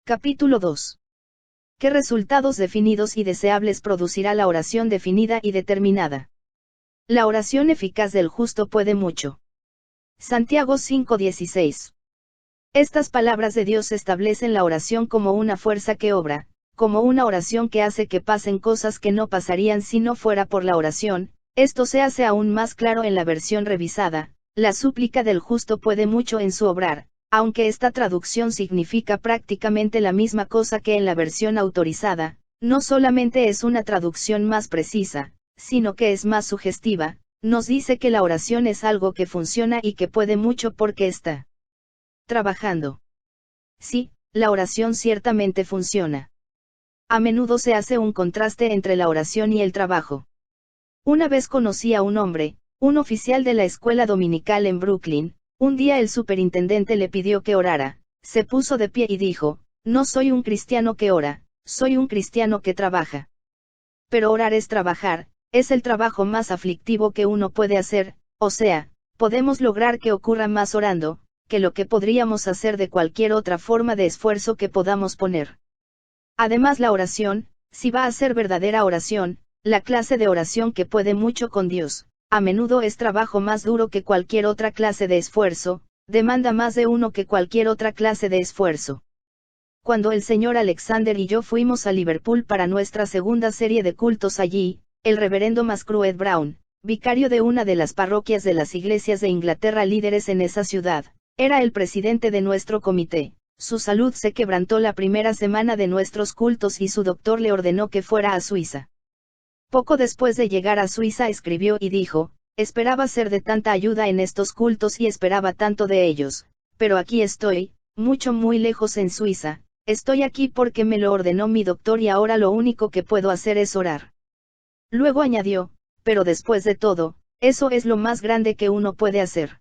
Capítulo 2. ¿Qué resultados definidos y deseables producirá la oración definida y determinada? La oración eficaz del justo puede mucho. Santiago 5:16. Estas palabras de Dios establecen la oración como una fuerza que obra, como una oración que hace que pasen cosas que no pasarían si no fuera por la oración. Esto se hace aún más claro en la versión revisada. La súplica del justo puede mucho en su obrar, aunque esta traducción significa prácticamente la misma cosa que en la versión autorizada. No solamente es una traducción más precisa, sino que es más sugestiva. Nos dice que la oración es algo que funciona y que puede mucho porque está trabajando. Sí, la oración ciertamente funciona. A menudo se hace un contraste entre la oración y el trabajo. Una vez conocí a un hombre, un oficial de la escuela dominical en Brooklyn. Un día el superintendente le pidió que orara. Se puso de pie y dijo: "No soy un cristiano que ora, soy un cristiano que trabaja". Pero orar es trabajar, es el trabajo más aflictivo que uno puede hacer, o sea, podemos lograr que ocurra más orando, que lo que podríamos hacer de cualquier otra forma de esfuerzo que podamos poner. Además, la oración, si va a ser verdadera oración, la clase de oración que puede mucho con Dios, a menudo es trabajo más duro que cualquier otra clase de esfuerzo, demanda más de uno que cualquier otra clase de esfuerzo. Cuando el señor Alexander y yo fuimos a Liverpool para nuestra segunda serie de cultos allí, el reverendo Mascruet Brown, vicario de una de las parroquias de las iglesias de Inglaterra líderes en esa ciudad, era el presidente de nuestro comité. Su salud se quebrantó la primera semana de nuestros cultos y su doctor le ordenó que fuera a Suiza. Poco después de llegar a Suiza escribió y dijo: "Esperaba ser de tanta ayuda en estos cultos y esperaba tanto de ellos, pero aquí estoy, muy lejos en Suiza. Estoy aquí porque me lo ordenó mi doctor y ahora lo único que puedo hacer es orar". Luego añadió: "Pero después de todo, eso es lo más grande que uno puede hacer".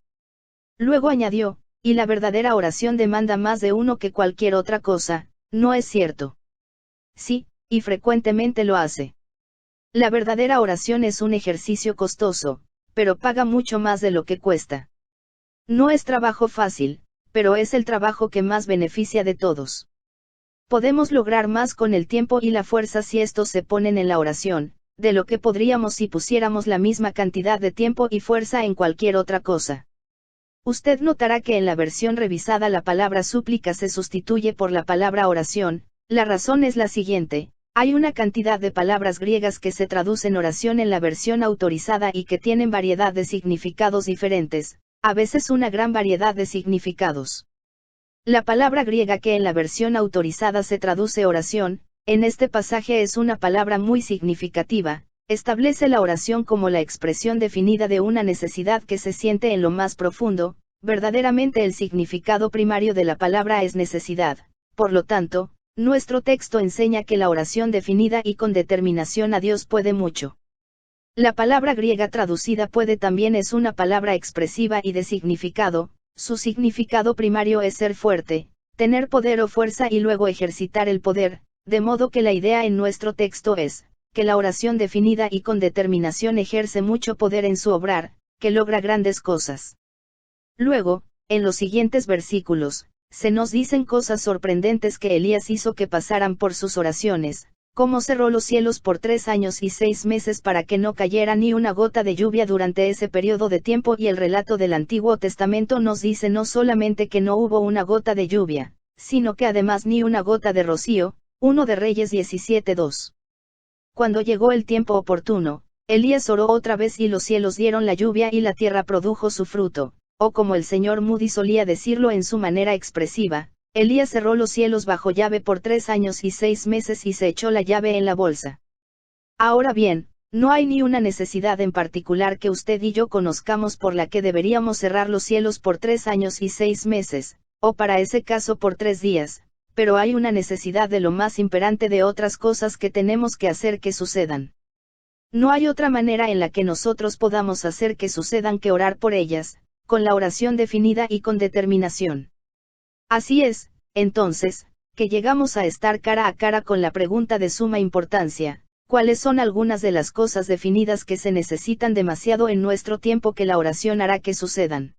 Luego añadió: "Y la verdadera oración demanda más de uno que cualquier otra cosa, ¿no es cierto?". Sí, y frecuentemente lo hace. La verdadera oración es un ejercicio costoso, pero paga mucho más de lo que cuesta. No es trabajo fácil, pero es el trabajo que más beneficia de todos. Podemos lograr más con el tiempo y la fuerza si estos se ponen en la oración, de lo que podríamos si pusiéramos la misma cantidad de tiempo y fuerza en cualquier otra cosa. Usted notará que en la versión revisada la palabra súplica se sustituye por la palabra oración. La razón es la siguiente: hay una cantidad de palabras griegas que se traducen oración en la versión autorizada y que tienen variedad de significados diferentes, a veces una gran variedad de significados. La palabra griega que en la versión autorizada se traduce oración, en este pasaje es una palabra muy significativa. Establece la oración como la expresión definida de una necesidad que se siente en lo más profundo. Verdaderamente el significado primario de la palabra es necesidad. Por lo tanto, nuestro texto enseña que la oración definida y con determinación a Dios puede mucho. La palabra griega traducida puede también es una palabra expresiva y de significado. Su significado primario es ser fuerte, tener poder o fuerza y luego ejercitar el poder, de modo que la idea en nuestro texto es que la oración definida y con determinación ejerce mucho poder en su obrar, que logra grandes cosas. Luego, en los siguientes versículos, se nos dicen cosas sorprendentes que Elías hizo que pasaran por sus oraciones, cómo cerró los cielos por 3 años y 6 meses para que no cayera ni una gota de lluvia durante ese periodo de tiempo, y el relato del Antiguo Testamento nos dice no solamente que no hubo una gota de lluvia, sino que además ni una gota de rocío. 1 de Reyes 17:2. Cuando llegó el tiempo oportuno, Elías oró otra vez y los cielos dieron la lluvia y la tierra produjo su fruto, o como el señor Moody solía decirlo en su manera expresiva: Elías cerró los cielos bajo llave por 3 años y 6 meses y se echó la llave en la bolsa. Ahora bien, no hay ni una necesidad en particular que usted y yo conozcamos por la que deberíamos cerrar los cielos por 3 años y 6 meses, o para ese caso por 3 días. Pero hay una necesidad de lo más imperante de otras cosas que tenemos que hacer que sucedan. No hay otra manera en la que nosotros podamos hacer que sucedan que orar por ellas, con la oración definida y con determinación. Así es, entonces, que llegamos a estar cara a cara con la pregunta de suma importancia: ¿cuáles son algunas de las cosas definidas que se necesitan demasiado en nuestro tiempo que la oración hará que sucedan?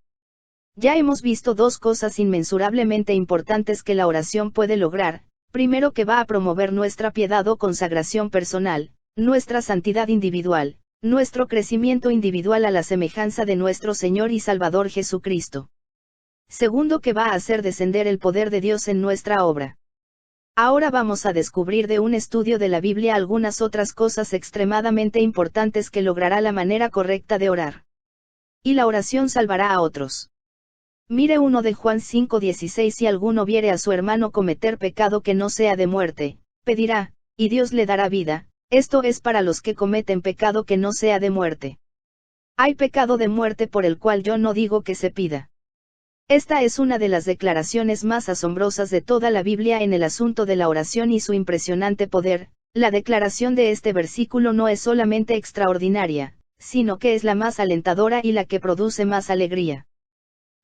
Ya hemos visto 2 cosas inmensurablemente importantes que la oración puede lograr: Primero, que va a promover nuestra piedad o consagración personal, nuestra santidad individual, nuestro crecimiento individual a la semejanza de nuestro Señor y Salvador Jesucristo. Segundo, que va a hacer descender el poder de Dios en nuestra obra. Ahora vamos a descubrir de un estudio de la Biblia algunas otras cosas extremadamente importantes que logrará la manera correcta de orar. Y la oración salvará a otros. Mire 1 de Juan 5:16: si alguno viere a su hermano cometer pecado que no sea de muerte, pedirá, y Dios le dará vida. Esto es para los que cometen pecado que no sea de muerte. Hay pecado de muerte por el cual yo no digo que se pida. Esta es una de las declaraciones más asombrosas de toda la Biblia en el asunto de la oración y su impresionante poder. La declaración de este versículo no es solamente extraordinaria, sino que es la más alentadora y la que produce más alegría.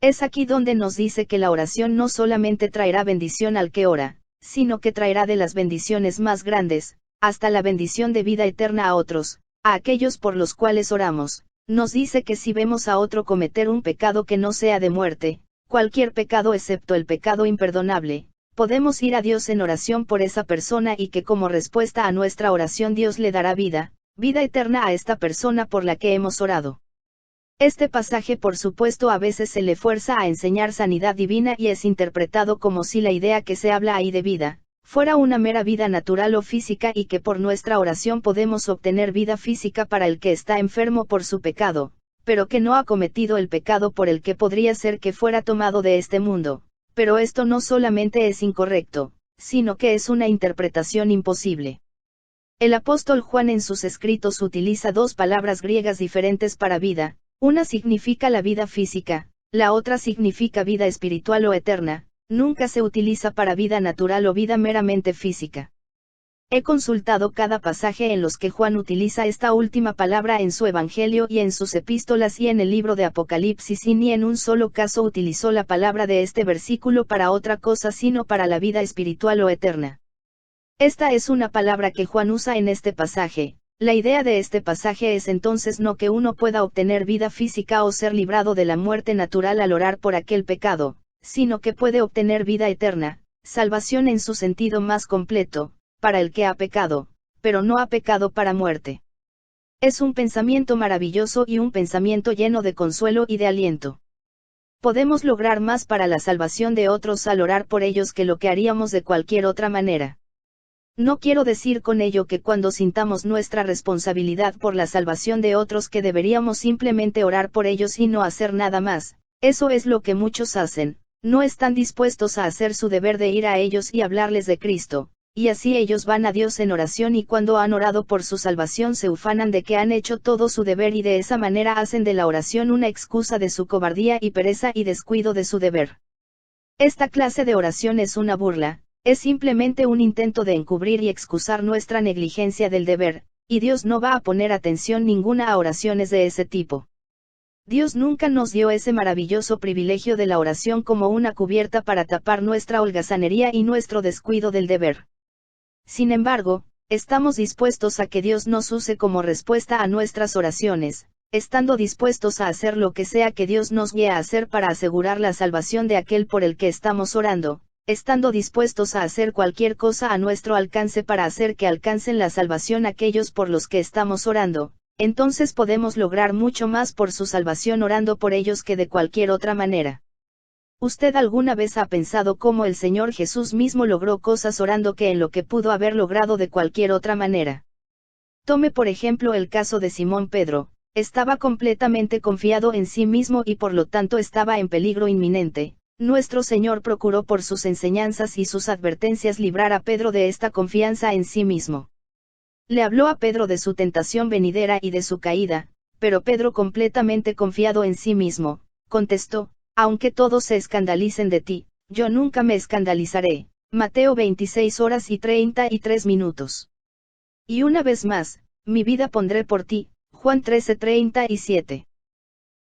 Es aquí donde nos dice que la oración no solamente traerá bendición al que ora, sino que traerá de las bendiciones más grandes, hasta la bendición de vida eterna a otros, a aquellos por los cuales oramos. Nos dice que si vemos a otro cometer un pecado que no sea de muerte, cualquier pecado excepto el pecado imperdonable, podemos ir a Dios en oración por esa persona y que como respuesta a nuestra oración Dios le dará vida eterna a esta persona por la que hemos orado. Este pasaje por supuesto a veces se le fuerza a enseñar sanidad divina y es interpretado como si la idea que se habla ahí de vida, fuera una mera vida natural o física y que por nuestra oración podemos obtener vida física para el que está enfermo por su pecado, pero que no ha cometido el pecado por el que podría ser que fuera tomado de este mundo. Pero esto no solamente es incorrecto, sino que es una interpretación imposible. El apóstol Juan en sus escritos utiliza dos palabras griegas diferentes para vida, una significa la vida física, la otra significa vida espiritual o eterna, nunca se utiliza para vida natural o vida meramente física. He consultado cada pasaje en los que Juan utiliza esta última palabra en su Evangelio y en sus epístolas y en el libro de Apocalipsis y ni en un solo caso utilizó la palabra de este versículo para otra cosa sino para la vida espiritual o eterna. Esta es una palabra que Juan usa en este pasaje. La idea de este pasaje es entonces no que uno pueda obtener vida física o ser librado de la muerte natural al orar por aquel pecado, sino que puede obtener vida eterna, salvación en su sentido más completo, para el que ha pecado, pero no ha pecado para muerte. Es un pensamiento maravilloso y un pensamiento lleno de consuelo y de aliento. Podemos lograr más para la salvación de otros al orar por ellos que lo que haríamos de cualquier otra manera. No quiero decir con ello que cuando sintamos nuestra responsabilidad por la salvación de otros que deberíamos simplemente orar por ellos y no hacer nada más. Eso es lo que muchos hacen, no están dispuestos a hacer su deber de ir a ellos y hablarles de Cristo, y así ellos van a Dios en oración y cuando han orado por su salvación se ufanan de que han hecho todo su deber y de esa manera hacen de la oración una excusa de su cobardía y pereza y descuido de su deber. Esta clase de oración es una burla. Es simplemente un intento de encubrir y excusar nuestra negligencia del deber, y Dios no va a poner atención ninguna a oraciones de ese tipo. Dios nunca nos dio ese maravilloso privilegio de la oración como una cubierta para tapar nuestra holgazanería y nuestro descuido del deber. Sin embargo, estamos dispuestos a que Dios nos use como respuesta a nuestras oraciones, estando dispuestos a hacer lo que sea que Dios nos guíe a hacer para asegurar la salvación de aquel por el que estamos orando. Estando dispuestos a hacer cualquier cosa a nuestro alcance para hacer que alcancen la salvación aquellos por los que estamos orando, entonces podemos lograr mucho más por su salvación orando por ellos que de cualquier otra manera. ¿Usted alguna vez ha pensado cómo el Señor Jesús mismo logró cosas orando que en lo que pudo haber logrado de cualquier otra manera? Tome por ejemplo el caso de Simón Pedro, estaba completamente confiado en sí mismo y por lo tanto estaba en peligro inminente. Nuestro Señor procuró por sus enseñanzas y sus advertencias librar a Pedro de esta confianza en sí mismo. Le habló a Pedro de su tentación venidera y de su caída, pero Pedro completamente confiado en sí mismo, contestó, aunque todos se escandalicen de ti, yo nunca me escandalizaré. Mateo 26:33. Y una vez más, mi vida pondré por ti, Juan 13:37.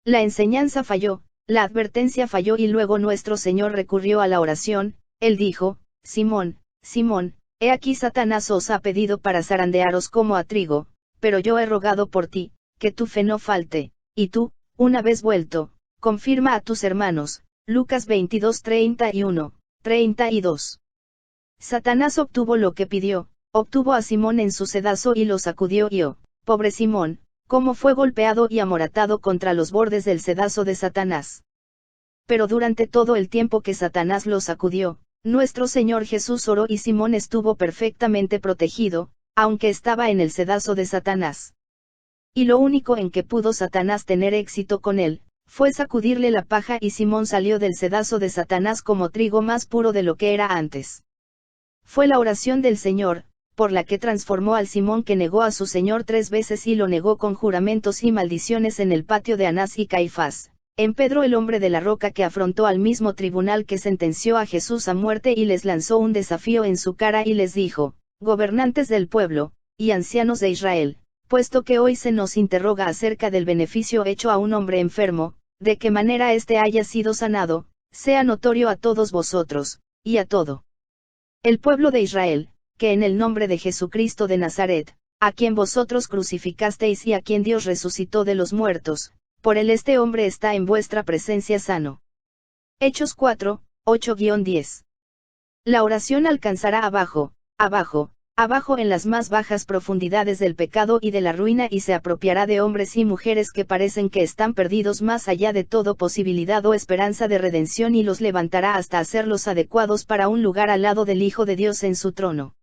La enseñanza falló. La advertencia falló y luego nuestro Señor recurrió a la oración. Él dijo, Simón, Simón, he aquí Satanás os ha pedido para zarandearos como a trigo, pero yo he rogado por ti, que tu fe no falte, y tú, una vez vuelto, confirma a tus hermanos. Lucas 22:31, 32. Satanás obtuvo lo que pidió, obtuvo a Simón en su sedazo y lo sacudió y oh, pobre Simón, cómo fue golpeado y amoratado contra los bordes del sedazo de Satanás. Pero durante todo el tiempo que Satanás lo sacudió, nuestro Señor Jesús oró y Simón estuvo perfectamente protegido, aunque estaba en el sedazo de Satanás. Y lo único en que pudo Satanás tener éxito con él, fue sacudirle la paja y Simón salió del sedazo de Satanás como trigo más puro de lo que era antes. Fue la oración del Señor, por la que transformó al Simón que negó a su Señor 3 veces y lo negó con juramentos y maldiciones en el patio de Anás y Caifás, en Pedro el hombre de la roca que afrontó al mismo tribunal que sentenció a Jesús a muerte y les lanzó un desafío en su cara y les dijo, gobernantes del pueblo, y ancianos de Israel, puesto que hoy se nos interroga acerca del beneficio hecho a un hombre enfermo, de qué manera éste haya sido sanado, sea notorio a todos vosotros, y a todo el pueblo de Israel, que en el nombre de Jesucristo de Nazaret, a quien vosotros crucificasteis y a quien Dios resucitó de los muertos, por él este hombre está en vuestra presencia sano. Hechos 4, 8-10. La oración alcanzará abajo, abajo, abajo en las más bajas profundidades del pecado y de la ruina y se apropiará de hombres y mujeres que parecen que están perdidos más allá de toda posibilidad o esperanza de redención y los levantará hasta hacerlos adecuados para un lugar al lado del Hijo de Dios en su trono.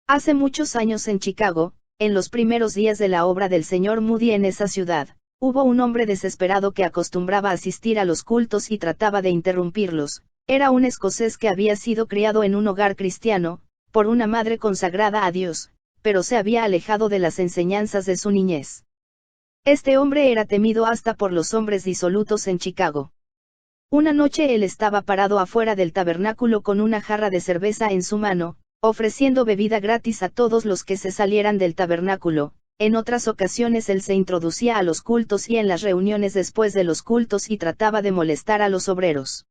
Hace muchos años en Chicago, en los primeros días de la obra del Sr. Moody en esa ciudad, hubo un hombre desesperado que acostumbraba asistir a los cultos y trataba de interrumpirlos. Era un escocés que había sido criado en un hogar cristiano, por una madre consagrada a Dios, pero se había alejado de las enseñanzas de su niñez. Este hombre era temido hasta por los hombres disolutos en Chicago. Una noche él estaba parado afuera del tabernáculo con una jarra de cerveza en su mano, ofreciendo bebida gratis a todos los que se salieran del tabernáculo. En otras ocasiones él se introducía a los cultos y en las reuniones después de los cultos y trataba de molestar a los obreros.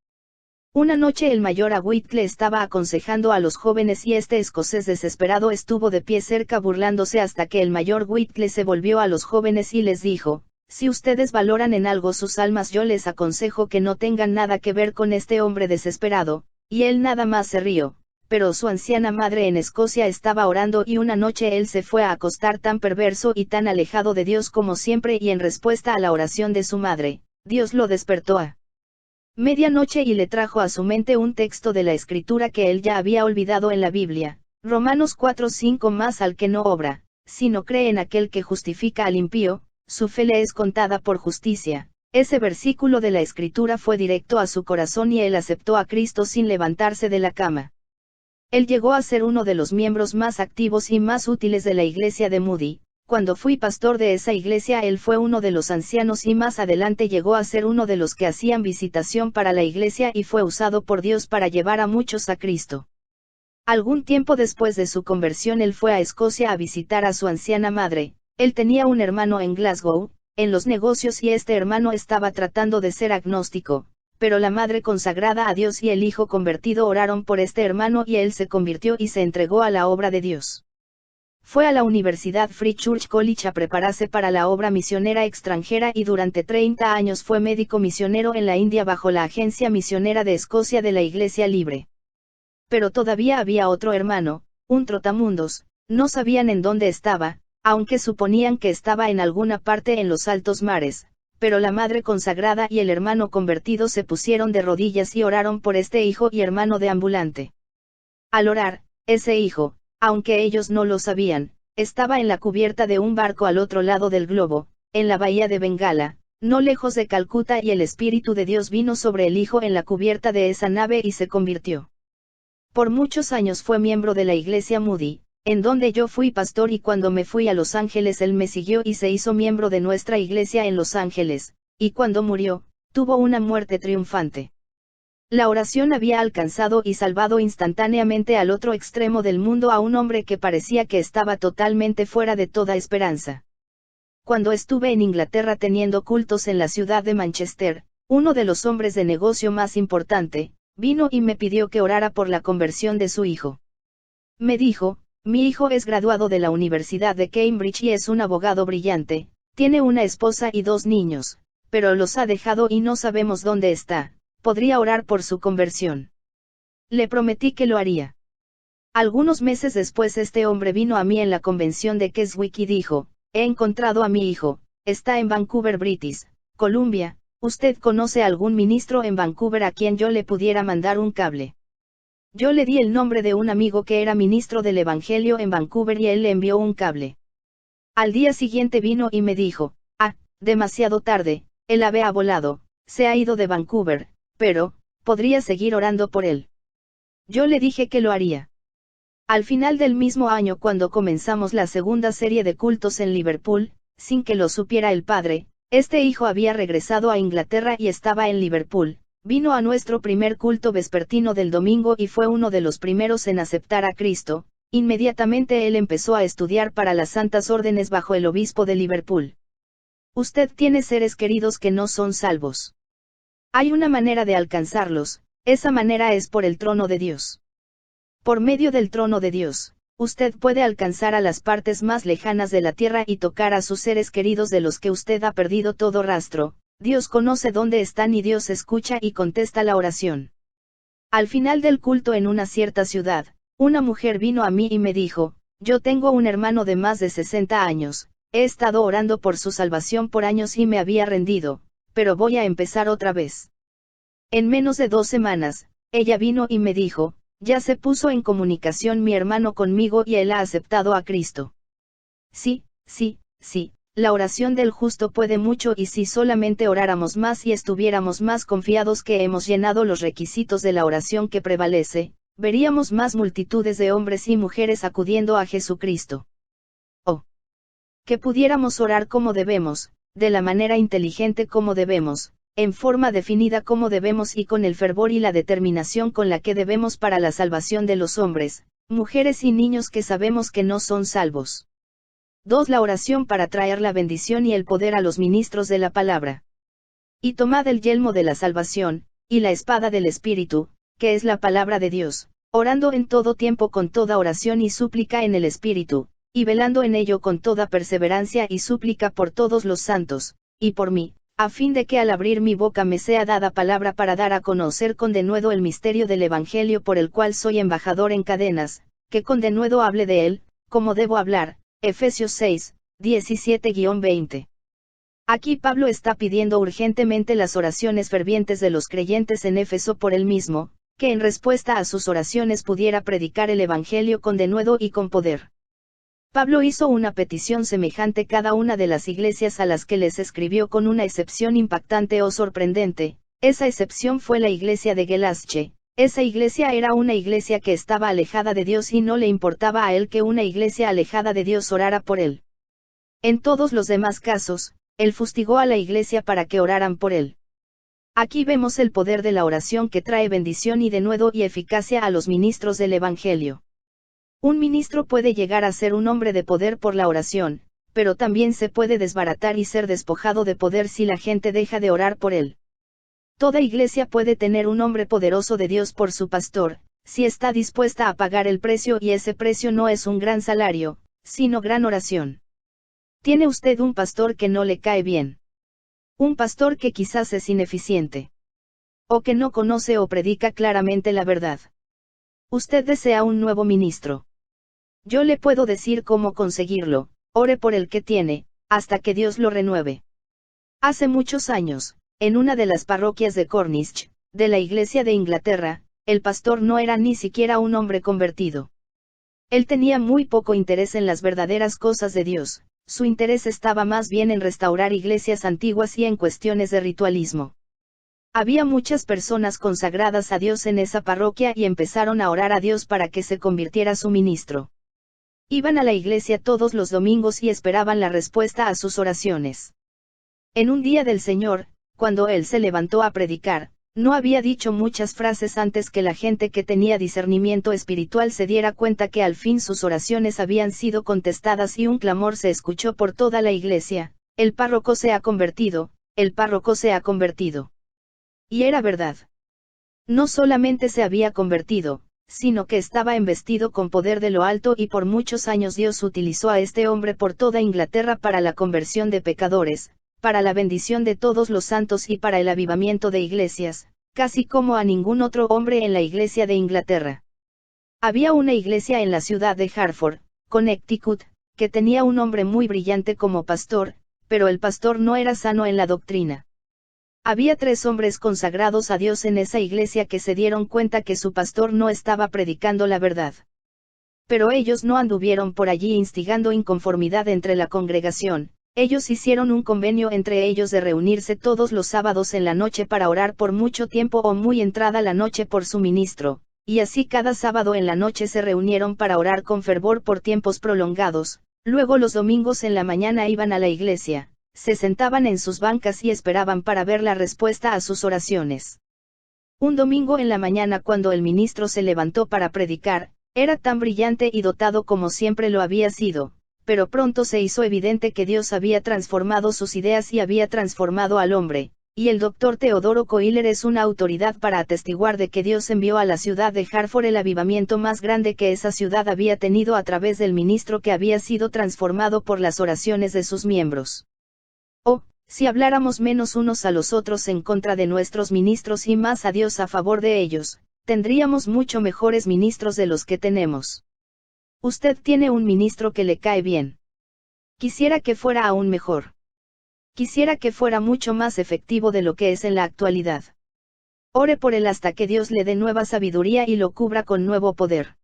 Una noche el mayor Whitley estaba aconsejando a los jóvenes y este escocés desesperado estuvo de pie cerca burlándose hasta que el mayor Whitley se volvió a los jóvenes y les dijo, si ustedes valoran en algo sus almas yo les aconsejo que no tengan nada que ver con este hombre desesperado, y él nada más se rió, pero su anciana madre en Escocia estaba orando y una noche él se fue a acostar tan perverso y tan alejado de Dios como siempre y en respuesta a la oración de su madre, Dios lo despertó a medianoche y le trajo a su mente un texto de la Escritura que él ya había olvidado en la Biblia, Romanos 4:5 más al que no obra, sino cree en aquel que justifica al impío, su fe le es contada por justicia. Ese versículo de la Escritura fue directo a su corazón y él aceptó a Cristo sin levantarse de la cama. Él llegó a ser uno de los miembros más activos y más útiles de la iglesia de Moody. Cuando fui pastor de esa iglesia él fue uno de los ancianos y más adelante llegó a ser uno de los que hacían visitación para la iglesia y fue usado por Dios para llevar a muchos a Cristo. Algún tiempo después de su conversión él fue a Escocia a visitar a su anciana madre. Él tenía un hermano en Glasgow, en los negocios y este hermano estaba tratando de ser agnóstico, pero la madre consagrada a Dios y el hijo convertido oraron por este hermano y él se convirtió y se entregó a la obra de Dios. Fue a la Universidad Free Church College a prepararse para la obra misionera extranjera y durante 30 años fue médico misionero en la India bajo la Agencia Misionera de Escocia de la Iglesia Libre. Pero todavía había otro hermano, un trotamundos, no sabían en dónde estaba, aunque suponían que estaba en alguna parte en los altos mares, pero la madre consagrada y el hermano convertido se pusieron de rodillas y oraron por este hijo y hermano deambulante. Al orar, ese hijo, aunque ellos no lo sabían, estaba en la cubierta de un barco al otro lado del globo, en la bahía de Bengala, no lejos de Calcuta y el Espíritu de Dios vino sobre el hijo en la cubierta de esa nave y se convirtió. Por muchos años fue miembro de la iglesia Moody, en donde yo fui pastor y cuando me fui a Los Ángeles él me siguió y se hizo miembro de nuestra iglesia en Los Ángeles, y cuando murió, tuvo una muerte triunfante. La oración había alcanzado y salvado instantáneamente al otro extremo del mundo a un hombre que parecía que estaba totalmente fuera de toda esperanza. Cuando estuve en Inglaterra teniendo cultos en la ciudad de Manchester, uno de los hombres de negocio más importante, vino y me pidió que orara por la conversión de su hijo. Me dijo, mi hijo es graduado de la Universidad de Cambridge y es un abogado brillante, tiene una esposa y 2 niños, pero los ha dejado y no sabemos dónde está. ¿Podría orar por su conversión? Le prometí que lo haría. Algunos meses después este hombre vino a mí en la convención de Keswick y dijo, he encontrado a mi hijo, está en Vancouver, British Columbia, ¿usted conoce algún ministro en Vancouver a quien yo le pudiera mandar un cable? Yo le di el nombre de un amigo que era ministro del Evangelio en Vancouver y él le envió un cable. Al día siguiente vino y me dijo, demasiado tarde, el ave ha volado, se ha ido de Vancouver, pero, podría seguir orando por él. Yo le dije que lo haría. Al final del mismo año cuando comenzamos la segunda serie de cultos en Liverpool, sin que lo supiera el padre, este hijo había regresado a Inglaterra y estaba en Liverpool, vino a nuestro primer culto vespertino del domingo y fue uno de los primeros en aceptar a Cristo. Inmediatamente él empezó a estudiar para las santas órdenes bajo el obispo de Liverpool. Usted tiene seres queridos que no son salvos. Hay una manera de alcanzarlos, esa manera es por el trono de Dios. Por medio del trono de Dios, usted puede alcanzar a las partes más lejanas de la tierra y tocar a sus seres queridos de los que usted ha perdido todo rastro. Dios conoce dónde están y Dios escucha y contesta la oración. Al final del culto en una cierta ciudad, una mujer vino a mí y me dijo, yo tengo un hermano de más de 60 años, he estado orando por su salvación por años y me había rendido, pero voy a empezar otra vez. En menos de 2 semanas, ella vino y me dijo, ya se puso en comunicación mi hermano conmigo y él ha aceptado a Cristo. Sí, la oración del justo puede mucho y si solamente oráramos más y estuviéramos más confiados que hemos llenado los requisitos de la oración que prevalece, veríamos más multitudes de hombres y mujeres acudiendo a Jesucristo. Oh, que pudiéramos orar como debemos, de la manera inteligente como debemos, en forma definida como debemos y con el fervor y la determinación con la que debemos para la salvación de los hombres, mujeres y niños que sabemos que no son salvos. 2. La oración para traer la bendición y el poder a los ministros de la palabra. Y tomad el yelmo de la salvación, y la espada del Espíritu, que es la palabra de Dios, orando en todo tiempo con toda oración y súplica en el Espíritu, y velando en ello con toda perseverancia y súplica por todos los santos, y por mí, a fin de que al abrir mi boca me sea dada palabra para dar a conocer con denuedo el misterio del Evangelio por el cual soy embajador en cadenas, que con denuedo hable de él, como debo hablar. Efesios 6, 17-20. Aquí Pablo está pidiendo urgentemente las oraciones fervientes de los creyentes en Éfeso por él mismo, que en respuesta a sus oraciones pudiera predicar el Evangelio con denuedo y con poder. Pablo hizo una petición semejante cada una de las iglesias a las que les escribió con una excepción impactante o sorprendente. Esa excepción fue la iglesia de Galacia. Esa iglesia era una iglesia que estaba alejada de Dios y no le importaba a él que una iglesia alejada de Dios orara por él. En todos los demás casos, él fustigó a la iglesia para que oraran por él. Aquí vemos el poder de la oración que trae bendición y denuedo y eficacia a los ministros del Evangelio. Un ministro puede llegar a ser un hombre de poder por la oración, pero también se puede desbaratar y ser despojado de poder si la gente deja de orar por él. Toda iglesia puede tener un hombre poderoso de Dios por su pastor, si está dispuesta a pagar el precio y ese precio no es un gran salario, sino gran oración. ¿Tiene usted un pastor que no le cae bien? Un pastor que quizás es ineficiente. O que no conoce o predica claramente la verdad. Usted desea un nuevo ministro. Yo le puedo decir cómo conseguirlo, ore por el que tiene, hasta que Dios lo renueve. Hace muchos años, en una de las parroquias de Cornish, de la Iglesia de Inglaterra, el pastor no era ni siquiera un hombre convertido. Él tenía muy poco interés en las verdaderas cosas de Dios, su interés estaba más bien en restaurar iglesias antiguas y en cuestiones de ritualismo. Había muchas personas consagradas a Dios en esa parroquia y empezaron a orar a Dios para que se convirtiera su ministro. Iban a la iglesia todos los domingos y esperaban la respuesta a sus oraciones. En un día del Señor, cuando él se levantó a predicar, no había dicho muchas frases antes que la gente que tenía discernimiento espiritual se diera cuenta que al fin sus oraciones habían sido contestadas y un clamor se escuchó por toda la iglesia: el párroco se ha convertido, el párroco se ha convertido. Y era verdad. No solamente se había convertido, sino que estaba investido con poder de lo alto y por muchos años Dios utilizó a este hombre por toda Inglaterra para la conversión de pecadores, para la bendición de todos los santos y para el avivamiento de iglesias, casi como a ningún otro hombre en la iglesia de Inglaterra. Había una iglesia en la ciudad de Hartford, Connecticut, que tenía un hombre muy brillante como pastor, pero el pastor no era sano en la doctrina. Había 3 hombres consagrados a Dios en esa iglesia que se dieron cuenta que su pastor no estaba predicando la verdad. Pero ellos no anduvieron por allí instigando inconformidad entre la congregación. Ellos hicieron un convenio entre ellos de reunirse todos los sábados en la noche para orar por mucho tiempo o muy entrada la noche por su ministro, y así cada sábado en la noche se reunieron para orar con fervor por tiempos prolongados. Luego los domingos en la mañana iban a la iglesia, se sentaban en sus bancas y esperaban para ver la respuesta a sus oraciones. Un domingo en la mañana cuando el ministro se levantó para predicar, era tan brillante y dotado como siempre lo había sido, pero pronto se hizo evidente que Dios había transformado sus ideas y había transformado al hombre, y el doctor Teodoro Coiler es una autoridad para atestiguar de que Dios envió a la ciudad de Hartford el avivamiento más grande que esa ciudad había tenido a través del ministro que había sido transformado por las oraciones de sus miembros. Oh, si habláramos menos unos a los otros en contra de nuestros ministros y más a Dios a favor de ellos, tendríamos mucho mejores ministros de los que tenemos. Usted tiene un ministro que le cae bien. Quisiera que fuera aún mejor. Quisiera que fuera mucho más efectivo de lo que es en la actualidad. Ore por él hasta que Dios le dé nueva sabiduría y lo cubra con nuevo poder.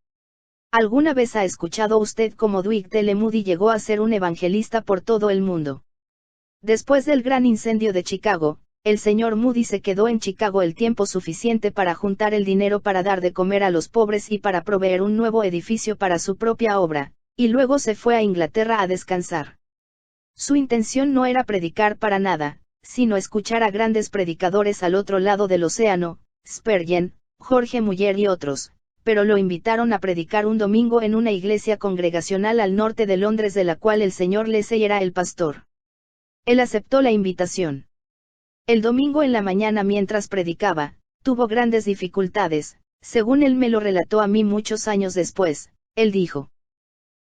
¿Alguna vez ha escuchado usted cómo Dwight L. Moody llegó a ser un evangelista por todo el mundo? Después del gran incendio de Chicago, el señor Moody se quedó en Chicago el tiempo suficiente para juntar el dinero para dar de comer a los pobres y para proveer un nuevo edificio para su propia obra, y luego se fue a Inglaterra a descansar. Su intención no era predicar para nada, sino escuchar a grandes predicadores al otro lado del océano, Spurgeon, George Muller y otros, pero lo invitaron a predicar un domingo en una iglesia congregacional al norte de Londres de la cual el señor Leslie era el pastor. Él aceptó la invitación. El domingo en la mañana mientras predicaba, tuvo grandes dificultades, según él me lo relató a mí muchos años después. Él dijo: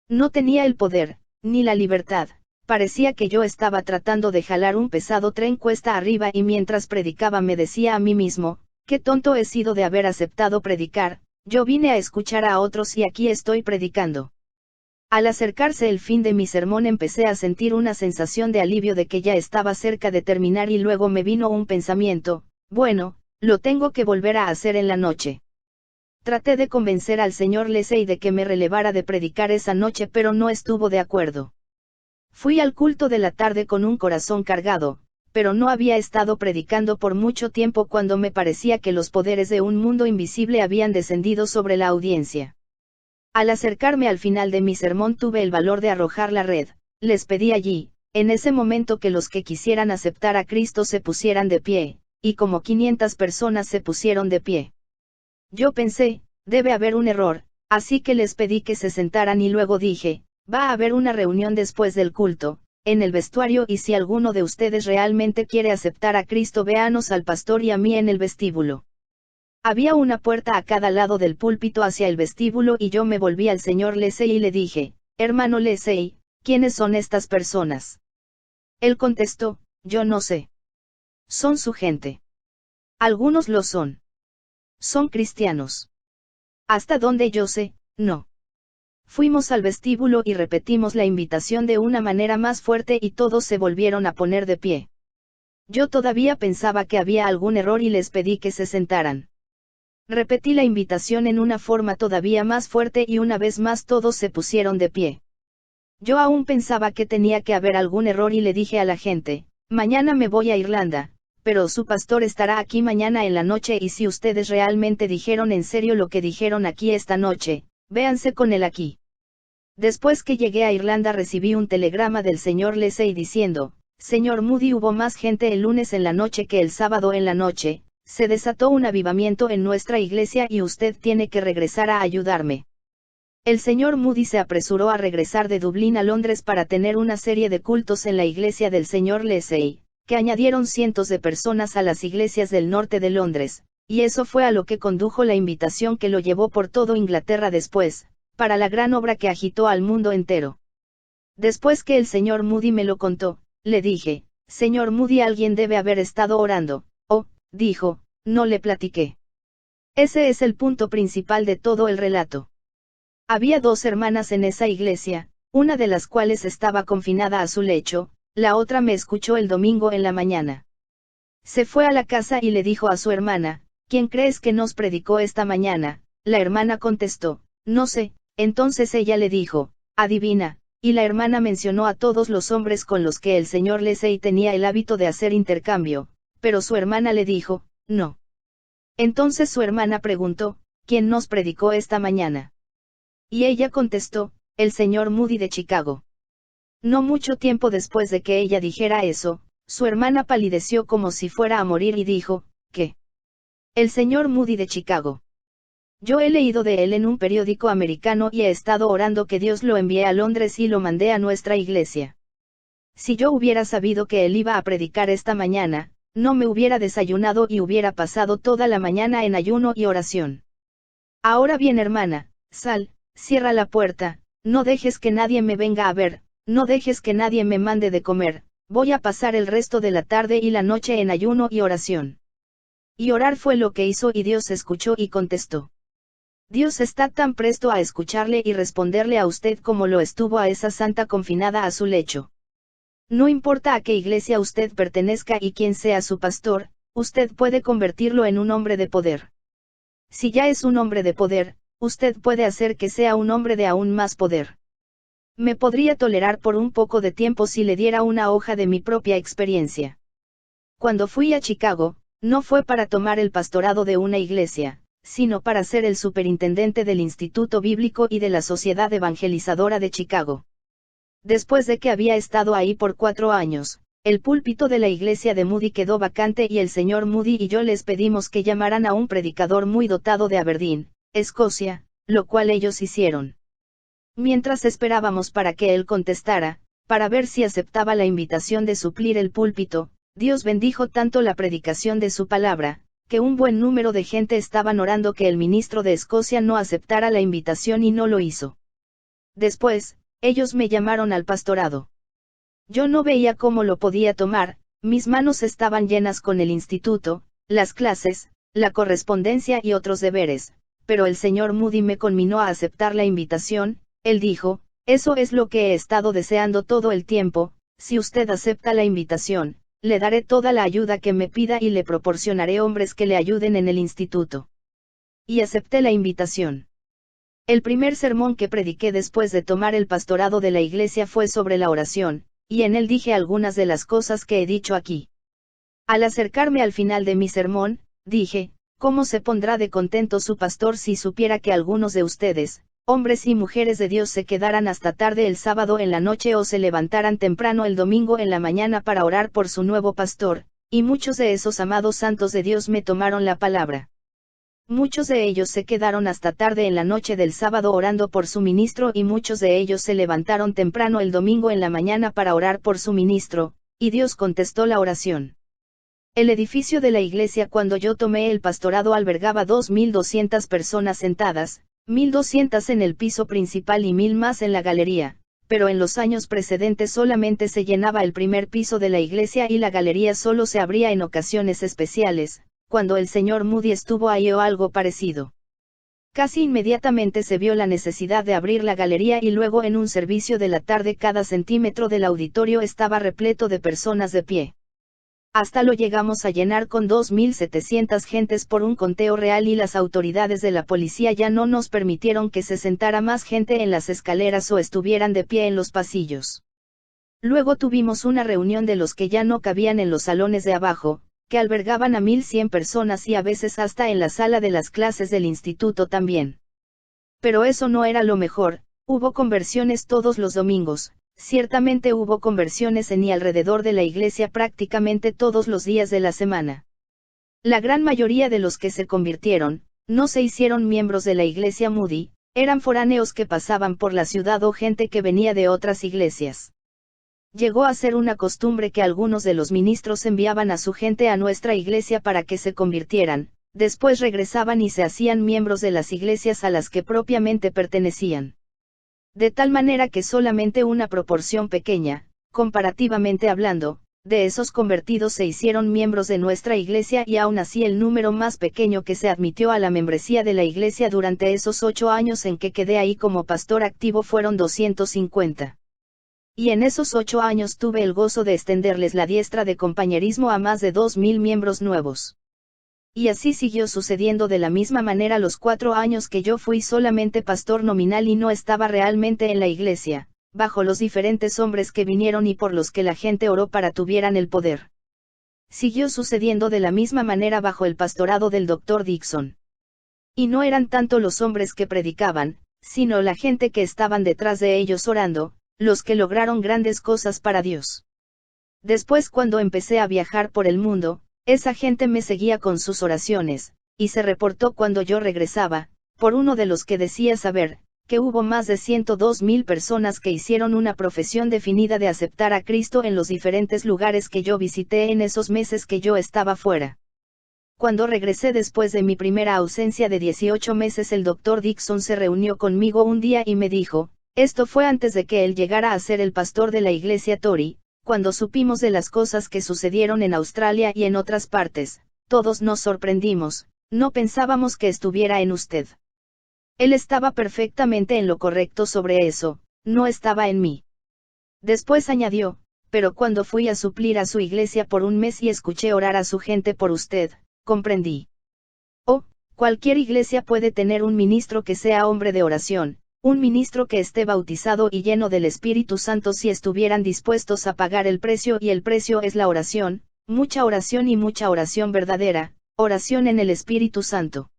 no tenía el poder, ni la libertad, parecía que yo estaba tratando de jalar un pesado tren cuesta arriba y mientras predicaba me decía a mí mismo, qué tonto he sido de haber aceptado predicar, yo vine a escuchar a otros y aquí estoy predicando. Al acercarse el fin de mi sermón empecé a sentir una sensación de alivio de que ya estaba cerca de terminar y luego me vino un pensamiento, bueno, lo tengo que volver a hacer en la noche. Traté de convencer al señor Leslie de que me relevara de predicar esa noche pero no estuvo de acuerdo. Fui al culto de la tarde con un corazón cargado, pero no había estado predicando por mucho tiempo cuando me parecía que los poderes de un mundo invisible habían descendido sobre la audiencia. Al acercarme al final de mi sermón tuve el valor de arrojar la red, les pedí allí, en ese momento que los que quisieran aceptar a Cristo se pusieran de pie, y como 500 personas se pusieron de pie. Yo pensé, debe haber un error, así que les pedí que se sentaran y luego dije, va a haber una reunión después del culto, en el vestuario y si alguno de ustedes realmente quiere aceptar a Cristo véanos al pastor y a mí en el vestíbulo. Había una puerta a cada lado del púlpito hacia el vestíbulo y yo me volví al señor Leslie y le dije, hermano Leslie, ¿quiénes son estas personas? Él contestó, yo no sé. Son su gente. Algunos lo son. Son cristianos. Hasta donde yo sé, no. Fuimos al vestíbulo y repetimos la invitación de una manera más fuerte y todos se volvieron a poner de pie. Yo todavía pensaba que había algún error y les pedí que se sentaran. Repetí la invitación en una forma todavía más fuerte y una vez más todos se pusieron de pie. Yo aún pensaba que tenía que haber algún error y le dije a la gente, mañana me voy a Irlanda, pero su pastor estará aquí mañana en la noche y si ustedes realmente dijeron en serio lo que dijeron aquí esta noche, véanse con él aquí. Después que llegué a Irlanda recibí un telegrama del señor Leslie diciendo, señor Moody, hubo más gente el lunes en la noche que el sábado en la noche. Se desató un avivamiento en nuestra iglesia y usted tiene que regresar a ayudarme. El señor Moody se apresuró a regresar de Dublín a Londres para tener una serie de cultos en la iglesia del señor Leslie, que añadieron cientos de personas a las iglesias del norte de Londres, y eso fue a lo que condujo la invitación que lo llevó por todo Inglaterra después, para la gran obra que agitó al mundo entero. Después que el señor Moody me lo contó, le dije, señor Moody, alguien debe haber estado orando. Dijo, no le platiqué. Ese es el punto principal de todo el relato. Había 2 hermanas en esa iglesia, una de las cuales estaba confinada a su lecho, la otra me escuchó el domingo en la mañana. Se fue a la casa y le dijo a su hermana, ¿quién crees que nos predicó esta mañana? La hermana contestó, no sé. Entonces ella le dijo, adivina, y la hermana mencionó a todos los hombres con los que el señor Lesey tenía el hábito de hacer intercambio, pero su hermana le dijo, no. Entonces su hermana preguntó, ¿quién nos predicó esta mañana? Y ella contestó, el señor Moody de Chicago. No mucho tiempo después de que ella dijera eso, su hermana palideció como si fuera a morir y dijo, ¿qué? El señor Moody de Chicago. Yo he leído de él en un periódico americano y he estado orando que Dios lo envíe a Londres y lo mandé a nuestra iglesia. Si yo hubiera sabido que él iba a predicar esta mañana, no me hubiera desayunado y hubiera pasado toda la mañana en ayuno y oración. Ahora bien, hermana, sal, cierra la puerta, no dejes que nadie me venga a ver, no dejes que nadie me mande de comer, voy a pasar el resto de la tarde y la noche en ayuno y oración. Y orar fue lo que hizo y Dios escuchó y contestó. Dios está tan presto a escucharle y responderle a usted como lo estuvo a esa santa confinada a su lecho. No importa a qué iglesia usted pertenezca y quién sea su pastor, usted puede convertirlo en un hombre de poder. Si ya es un hombre de poder, usted puede hacer que sea un hombre de aún más poder. Me podría tolerar por un poco de tiempo si le diera una hoja de mi propia experiencia. Cuando fui a Chicago, no fue para tomar el pastorado de una iglesia, sino para ser el superintendente del Instituto Bíblico y de la Sociedad Evangelizadora de Chicago. Después de que había estado ahí por 4 años, el púlpito de la iglesia de Moody quedó vacante y el señor Moody y yo les pedimos que llamaran a un predicador muy dotado de Aberdeen, Escocia, lo cual ellos hicieron. Mientras esperábamos para que él contestara, para ver si aceptaba la invitación de suplir el púlpito, Dios bendijo tanto la predicación de su palabra, que un buen número de gente estaban orando que el ministro de Escocia no aceptara la invitación y no lo hizo. Después, ellos me llamaron al pastorado. Yo no veía cómo lo podía tomar, mis manos estaban llenas con el instituto, las clases, la correspondencia y otros deberes, pero el señor Moody me conminó a aceptar la invitación. Él dijo, eso es lo que he estado deseando todo el tiempo, si usted acepta la invitación, le daré toda la ayuda que me pida y le proporcionaré hombres que le ayuden en el instituto. Y acepté la invitación. El primer sermón que prediqué después de tomar el pastorado de la iglesia fue sobre la oración, y en él dije algunas de las cosas que he dicho aquí. Al acercarme al final de mi sermón, dije, ¿cómo se pondrá de contento su pastor si supiera que algunos de ustedes, hombres y mujeres de Dios, se quedaran hasta tarde el sábado en la noche o se levantaran temprano el domingo en la mañana para orar por su nuevo pastor? Y muchos de esos amados santos de Dios me tomaron la palabra. Muchos de ellos se quedaron hasta tarde en la noche del sábado orando por su ministro y muchos de ellos se levantaron temprano el domingo en la mañana para orar por su ministro, y Dios contestó la oración. El edificio de la iglesia cuando yo tomé el pastorado albergaba 2.200 personas sentadas, 1.200 en el piso principal y 1.000 más en la galería, pero en los años precedentes solamente se llenaba el primer piso de la iglesia y la galería solo se abría en ocasiones especiales, cuando el señor Moody estuvo ahí o algo parecido. Casi inmediatamente se vio la necesidad de abrir la galería y luego en un servicio de la tarde cada centímetro del auditorio estaba repleto de personas de pie. Hasta lo llegamos a llenar con 2.700 gentes por un conteo real y las autoridades de la policía ya no nos permitieron que se sentara más gente en las escaleras o estuvieran de pie en los pasillos. Luego tuvimos una reunión de los que ya no cabían en los salones de abajo, que albergaban a 1.100 personas y a veces hasta en la sala de las clases del instituto también. Pero eso no era lo mejor, hubo conversiones todos los domingos. Ciertamente hubo conversiones en y alrededor de la iglesia prácticamente todos los días de la semana. La gran mayoría de los que se convirtieron, no se hicieron miembros de la iglesia Moody, eran foráneos que pasaban por la ciudad o gente que venía de otras iglesias. Llegó a ser una costumbre que algunos de los ministros enviaban a su gente a nuestra iglesia para que se convirtieran, después regresaban y se hacían miembros de las iglesias a las que propiamente pertenecían. De tal manera que solamente una proporción pequeña, comparativamente hablando, de esos convertidos se hicieron miembros de nuestra iglesia y aún así el número más pequeño que se admitió a la membresía de la iglesia durante esos 8 años en que quedé ahí como pastor activo fueron 250. Y en esos 8 años tuve el gozo de extenderles la diestra de compañerismo a más de 2000 miembros nuevos. Y así siguió sucediendo de la misma manera los 4 años que yo fui solamente pastor nominal y no estaba realmente en la iglesia, bajo los diferentes hombres que vinieron y por los que la gente oró para tuvieran el poder. Siguió sucediendo de la misma manera bajo el pastorado del Dr. Dixon. Y no eran tanto los hombres que predicaban, sino la gente que estaban detrás de ellos orando, los que lograron grandes cosas para Dios. Después cuando empecé a viajar por el mundo, esa gente me seguía con sus oraciones, y se reportó cuando yo regresaba, por uno de los que decía saber, que hubo más de 102,000 personas que hicieron una profesión definida de aceptar a Cristo en los diferentes lugares que yo visité en esos meses que yo estaba fuera. Cuando regresé después de mi primera ausencia de 18 meses, el Dr. Dixon se reunió conmigo un día y me dijo, esto fue antes de que él llegara a ser el pastor de la iglesia Tory, cuando supimos de las cosas que sucedieron en Australia y en otras partes, todos nos sorprendimos, no pensábamos que estuviera en usted. Él estaba perfectamente en lo correcto sobre eso, no estaba en mí. Después añadió, pero cuando fui a suplir a su iglesia por un mes y escuché orar a su gente por usted, comprendí. Oh, cualquier iglesia puede tener un ministro que sea hombre de oración, un ministro que esté bautizado y lleno del Espíritu Santo si estuvieran dispuestos a pagar el precio, y el precio es la oración, mucha oración y mucha oración verdadera, oración en el Espíritu Santo.